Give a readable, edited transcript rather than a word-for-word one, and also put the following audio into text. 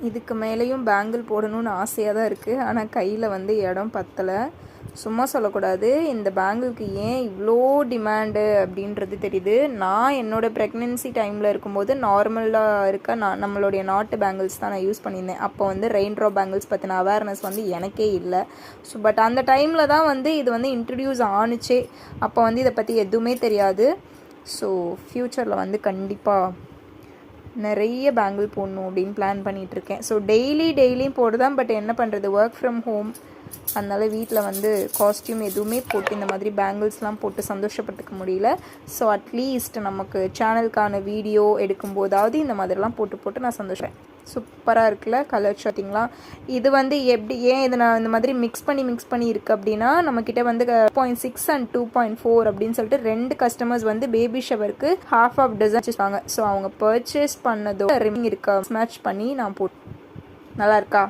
இதுக்கு மேலேயும் பேங்கிள் போடணும்னு ஆசையாக தான் இருக்குது. ஆனால் கையில் வந்து இடம் பத்தலை. சும்மா சொல்லக்கூடாது. இந்த பேங்கிளுக்கு ஏன் இவ்வளோ டிமாண்டு அப்படின்றது தெரியுது. நான் என்னோடய ப்ரெக்னென்சி டைமில் இருக்கும்போது நார்மலாக இருக்க நம்மளுடைய நாட்டு பேங்கிள்ஸ் தான் நான் யூஸ் பண்ணியிருந்தேன். அப்போ வந்து ரெயின் ட்ராப் பேங்கிள்ஸ் பற்றின அவேர்னஸ் வந்து எனக்கே இல்லை. ஸோ பட் அந்த டைமில் தான் வந்து இது வந்து இன்ட்ரடியூஸ் ஆணுச்சே. அப்போ வந்து இதை பற்றி எதுவுமே தெரியாது. ஸோ ஃப்யூச்சரில் வந்து கண்டிப்பாக நிறைய பேங்கிள் போடணும் அப்படின்னு பிளான் பண்ணிகிட்ருக்கேன். ஸோ டெய்லியும் போடுதான். பட் என்ன பண்ணுறது, ஒர்க் ஃப்ரம் ஹோம், அதனால் வீட்டில் வந்து காஸ்டியூம் எதுவுமே போட்டு இந்த மாதிரி பேங்கிள்ஸ்லாம் போட்டு சந்தோஷப்பட்டுக்க முடியல. ஸோ அட்லீஸ்ட் நமக்கு சேனலுக்கான வீடியோ எடுக்கும்போதாவது இந்த மாதிரிலாம் போட்டு நான் சந்தோஷம். சூப்பராக இருக்குல்ல கலர் ஷாட்டிங்லாம். இது வந்து எப்படி இது நான் இந்த மாதிரி மிக்ஸ் பண்ணி இருக்குது அப்படின்னா, நம்மக்கிட்ட வந்து 2.6 and 2.4 அப்படின்னு சொல்லிட்டு 2 கஸ்டமர்ஸ் வந்து பேபி ஷவருக்கு half of டசன் வச்சுருக்காங்க. ஸோ அவங்க பர்ச்சேஸ் பண்ணதோ ரிமிங் இருக்கா மேட்ச் பண்ணி நான் போட்டு நல்லா இருக்கா.